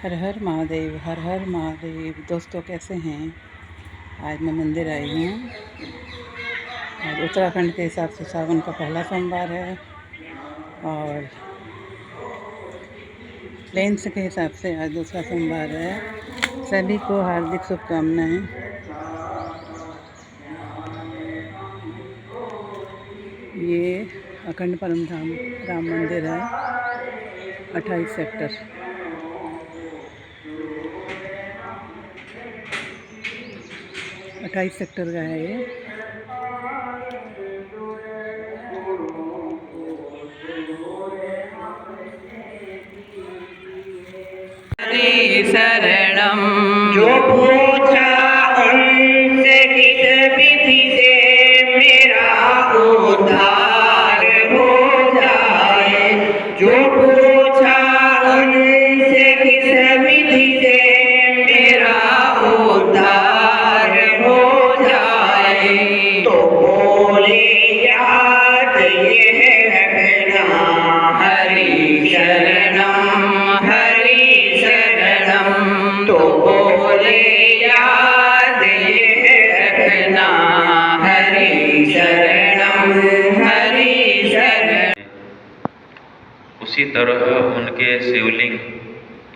हर हर महादेव, हर हर महादेव। दोस्तों कैसे हैं? आज मैं मंदिर आई हूँ। आज उत्तराखंड के हिसाब से सावन का पहला सोमवार है और प्लेन्स के हिसाब से आज दूसरा सोमवार है। सभी को हार्दिक शुभकामनाएं। ये अखंड परम धाम राम मंदिर है, 28 सेक्टर। अट्ठाईस सेक्टर का है ये। हरि शरणम जो पूछा उनसे किस विधि से मेरा उद्धार हो जाए। जो पूछा उनसे किस विधि से मेरा उद्धार हो जाए, तो बोले याद ये रखना हरि शरणम हरि शरणम। तो बोले याद ये रखना हरि शरणम हरि शरणम। उसी तरह उनके शिवलिंग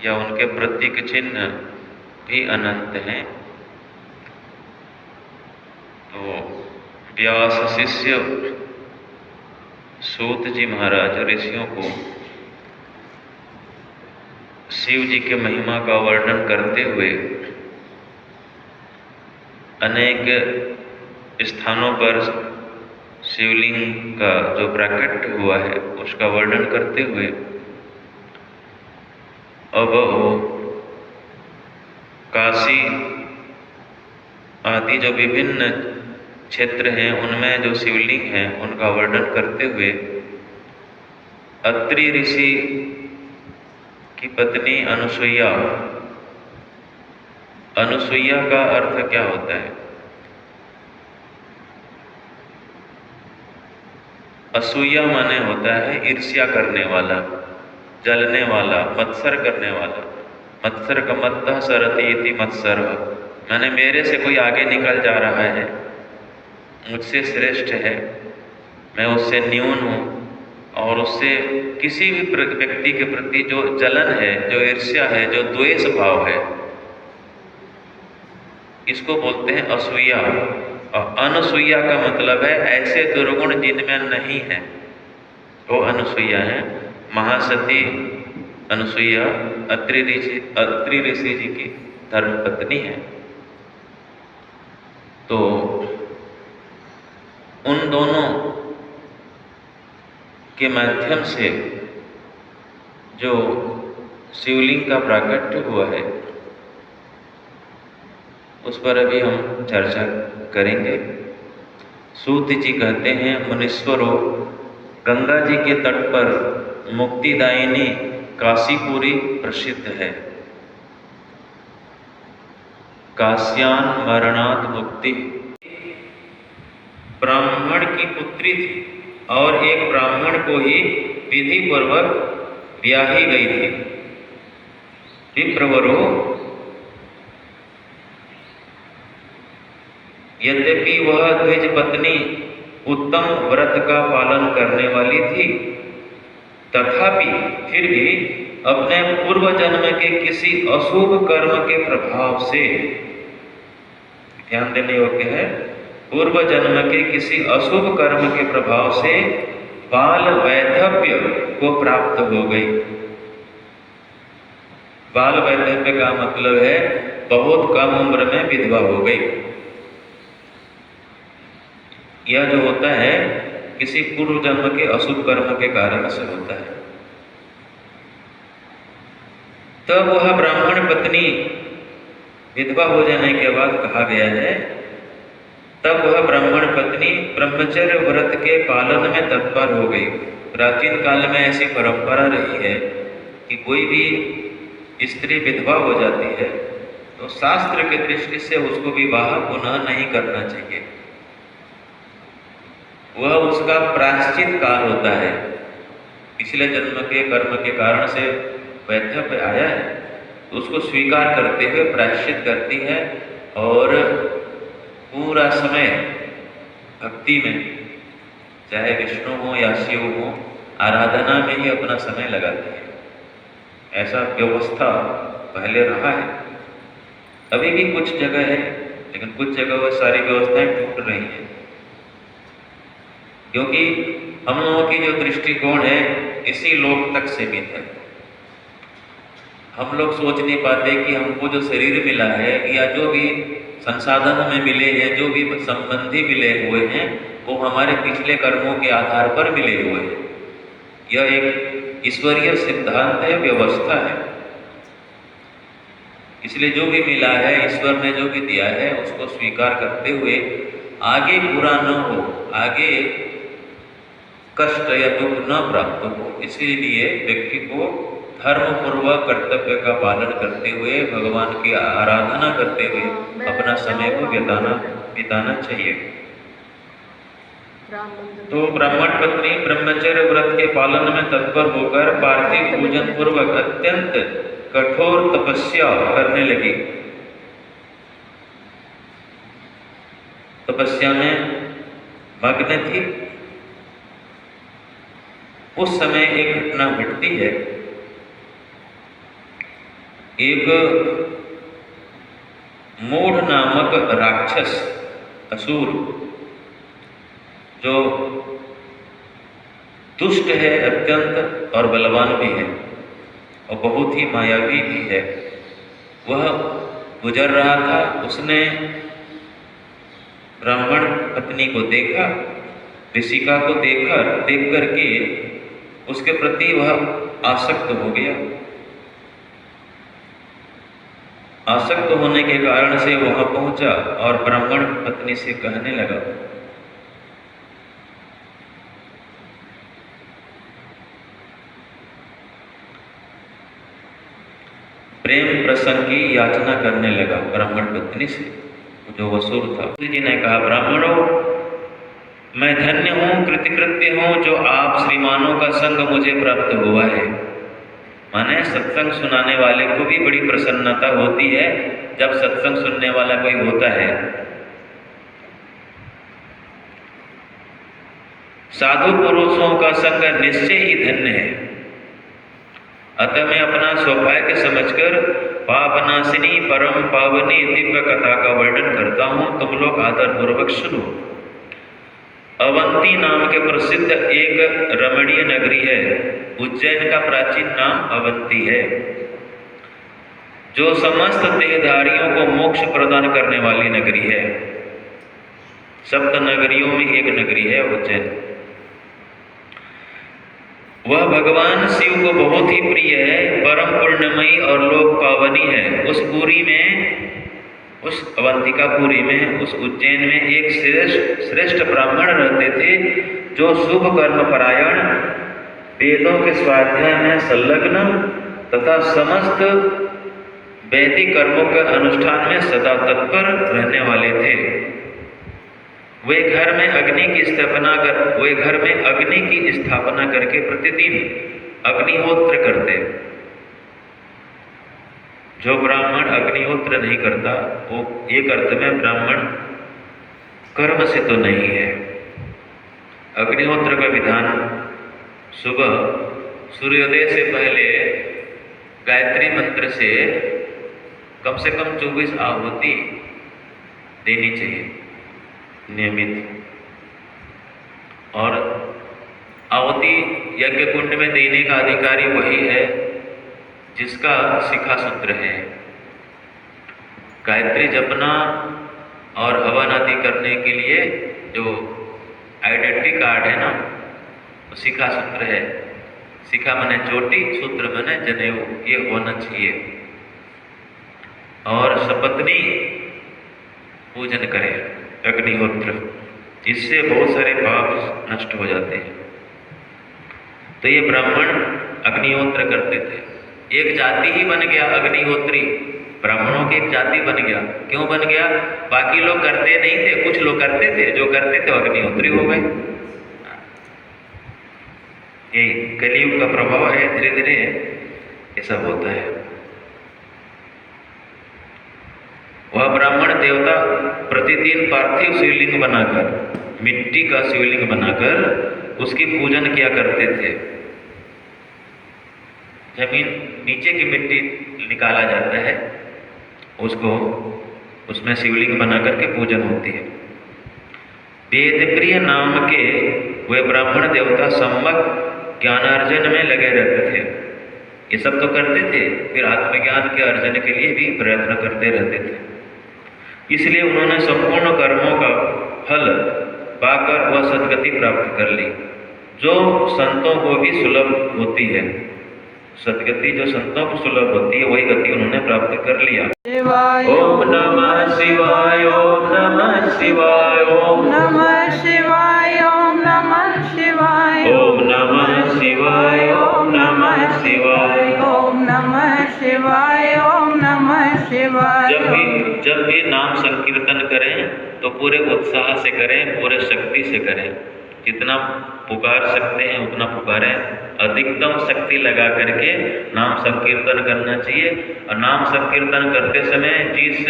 या उनके प्रतीक चिन्ह भी अनंत हैं। तो व्यास शिष्य सूत जी महाराज ऋषियों को शिव जी के महिमा का वर्णन करते हुए अनेक स्थानों पर शिवलिंग का जो प्राकट्य हुआ है उसका वर्णन करते हुए अब वो काशी आदि जो विभिन्न क्षेत्र हैं उनमें जो शिवलिंग हैं उनका वर्णन करते हुए अत्रि ऋषि की पत्नी अनुसुईया, अनुसुईया का अर्थ क्या होता है? असूया माने होता है ईर्ष्या करने वाला, जलने वाला, मत्सर करने वाला। मत्सर का मत्तः सरति इति मत्सर, माने मेरे से कोई आगे निकल जा रहा है, मुझसे श्रेष्ठ है, मैं उससे न्यून हूँ, और उससे किसी भी व्यक्ति के प्रति जो जलन है, जो ईर्ष्या है, जो द्वेष भाव है, इसको बोलते हैं असूया। और अनसूया का मतलब है ऐसे दुर्गुण जिनमें नहीं है, वो अनसूया है। महासती अनुसुईया अत्रि ऋषि जी की धर्मपत्नी है। तो उन दोनों के माध्यम से जो शिवलिंग का प्राकट्य हुआ है उस पर अभी हम चर्चा करेंगे। सूत जी कहते हैं, मुनीश्वरों, गंगा जी के तट पर मुक्तिदायिनी काशीपुरी प्रसिद्ध है। काश्यान मरणात् मुक्ति। ब्राह्मण की पुत्री थी और एक ब्राह्मण को ही विधि पूर्वक ब्याही गई थी। विप्रवरो, यद्यपि वह द्विज पत्नी उत्तम व्रत का पालन करने वाली थी, तथापि फिर भी अपने पूर्व जन्म के किसी अशुभ कर्म के प्रभाव से, ध्यान देने योग्य है, पूर्व जन्म के किसी अशुभ कर्म के प्रभाव से बाल वैधव्य को प्राप्त हो गई। बाल वैधव्य का मतलब है बहुत कम उम्र में विधवा हो गई। यह जो होता है किसी पूर्व जन्म के अशुभ कर्म के कारण से होता है। तब वह ब्राह्मण पत्नी विधवा हो जाने के बाद कहा गया है, तब वह ब्राह्मण पत्नी ब्रह्मचर्य व्रत के पालन में तत्पर हो गई। प्राचीन काल में ऐसी परंपरा रही है कि कोई भी स्त्री विधवा हो जाती है तो शास्त्र की दृष्टि से उसको विवाह पुनः नहीं करना चाहिए। वह उसका प्रायश्चित काल होता है। पिछले जन्म के कर्म के कारण से वैधव्य आया है, तो उसको स्वीकार करते हुए प्रायश्चित करती है और पूरा समय भक्ति में, चाहे विष्णु हो या शिव हो, आराधना में ही अपना समय लगाती है। ऐसा व्यवस्था पहले रहा है, अभी भी कुछ जगह है, लेकिन कुछ जगह वो सारी व्यवस्थाएं टूट रही हैं, क्योंकि हम लोगों की जो दृष्टिकोण है इसी लोक तक सीमित है। हम लोग सोच नहीं पाते कि हमको जो शरीर मिला है या जो भी संसाधन हमें मिले हैं, जो भी संबंधी मिले हुए हैं, वो हमारे पिछले कर्मों के आधार पर मिले हुए हैं। यह एक ईश्वरीय सिद्धांत है, व्यवस्था है। इसलिए जो भी मिला है, ईश्वर ने जो भी दिया है, उसको स्वीकार करते हुए आगे बुरा न हो, आगे कष्ट या दुख न प्राप्त हो, इसीलिए व्यक्ति को धर्म पूर्वक कर्तव्य का पालन करते हुए, भगवान की आराधना करते हुए अपना समय को बिताना चाहिए। तो ब्राह्मण पत्नी ब्रह्मचर्य व्रत के पालन में तत्पर होकर पार्थिव पूजन पूर्वक अत्यंत कठोर तपस्या करने लगी। तपस्या में मग्न थी। उस समय एक घटना घटती है। एक मूढ़ नामक राक्षस, असुर, जो दुष्ट है अत्यंत और बलवान भी है और बहुत ही मायावी भी है, वह गुजर रहा था। उसने ब्राह्मण पत्नी को देखा, ऋषिका को देख करके उसके प्रति वह आसक्त हो गया। आसक्त होने के कारण से वहां पहुंचा और ब्राह्मण पत्नी से कहने लगा, प्रेम प्रसंग की याचना करने लगा ब्राह्मण पत्नी से, जो असुर था। जी ने कहा, ब्राह्मणों, मैं धन्य हूँ, कृतकृत्य हूँ जो आप श्रीमानों का संग मुझे प्राप्त हुआ है। माने सत्संग सुनाने वाले को भी बड़ी प्रसन्नता होती है जब सत्संग सुनने वाला कोई होता है। साधु पुरुषों का संग निश्चय ही धन्य है। अतः मैं अपना सौभाग्य समझकर पापनाशिनी परम पावनी दिव्य कथा का वर्णन करता हूँ, तुम लोग आदर पूर्वक सुनो। अवंती नाम के प्रसिद्ध एक रमणीय नगरी है। उज्जैन का प्राचीन नाम अवंती है, जो समस्त देहधारियों को मोक्ष प्रदान करने वाली नगरी है। सप्त नगरियों में एक नगरी है उज्जैन। वह भगवान शिव को बहुत ही प्रिय है, परम पुण्यमयी और लोक पावनी है। उस पुरी में, उस अवंतिकापुरी में, उस उज्जैन में एक श्रेष्ठ ब्राह्मण रहते थे, जो शुभ कर्म परायण, वेदों के स्वाध्याय में संलग्न तथा समस्त वैदिक कर्मों के अनुष्ठान में सदा तत्पर रहने वाले थे। वे घर में अग्नि की स्थापना करके प्रतिदिन अग्निहोत्र करते। जो ब्राह्मण अग्निहोत्र नहीं करता, वो एक अर्थ में ब्राह्मण कर्म से तो नहीं है। अग्निहोत्र का विधान सुबह सूर्योदय से पहले गायत्री मंत्र से कम 24 आहुति देनी चाहिए नियमित। और आहुति यज्ञ कुंड में देने का अधिकारी वही है जिसका शिखा सूत्र है। गायत्री जपना और हवन आदि करने के लिए जो आइडेंटिटी कार्ड है ना, वो शिखा सूत्र है। शिखा माने चोटी, सूत्र माने जनेऊ, ये होना चाहिए। और सपत्नी पूजन करें अग्निहोत्र, इससे बहुत सारे पाप नष्ट हो जाते हैं। तो ये ब्राह्मण अग्निहोत्र करते थे। एक जाति ही बन गया अग्निहोत्री, ब्राह्मणों की एक जाति बन गया। क्यों बन गया? बाकी लोग करते नहीं थे, कुछ लोग करते थे, जो करते थे अग्निहोत्री हो गए। ये कलियुग का प्रभाव है, धीरे धीरे ये सब होता है। देवता प्रतिदिन पार्थिव शिवलिंग बनाकर, मिट्टी का शिवलिंग बनाकर उसकी पूजन किया करते थे। जमीन नीचे की मिट्टी निकाला जाता है, उसको उसमें शिवलिंग बना करके पूजन होती है। वेदप्रिय नाम के वे ब्राह्मण देवता सम्यक ज्ञानार्जन में लगे रहते थे। ये सब तो करते थे, फिर आत्मज्ञान के अर्जन के लिए भी प्रयत्न करते रहते थे। इसलिए उन्होंने संपूर्ण कर्मों का फल पाकर वह सद्गति प्राप्त कर ली, जो संतों को भी सुलभ होती है। सद्गति जो संतों को सुलभ होती है, वही गति उन्होंने प्राप्त कर लिया। ओम नमः शिवाय, ओम नमः शिवाय, ओम नमः शिवाय, ओम नमः शिवाय, ओम नमः शिवाय, ओम नमः शिवाय, ओम नमः शिवाय, ओम नमः शिवाय। जब भी नाम संकीर्तन करें तो पूरे उत्साह से करें, पूरे शक्ति से करें। जितना पुकार सकते हैं उतना पुकारें, अधिकतम शक्ति लगा करके नाम संकीर्तन करना चाहिए। और नाम संकीर्तन करते समय जिस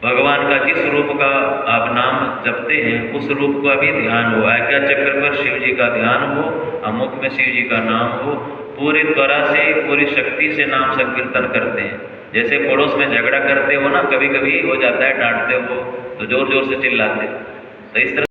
भगवान का जिस रूप का आप नाम जपते हैं, उस रूप का भी ध्यान हो। आज्ञा चक्र पर शिव जी का ध्यान हो, मुख में शिव जी का नाम हो। पूरी तरह से, पूरी शक्ति से नाम संकीर्तन करते हैं। जैसे पड़ोस में झगड़ा करते हो ना, कभी कभी हो जाता है, डांटते हो तो जोर जोर से चिल्लाते, तो इस तरह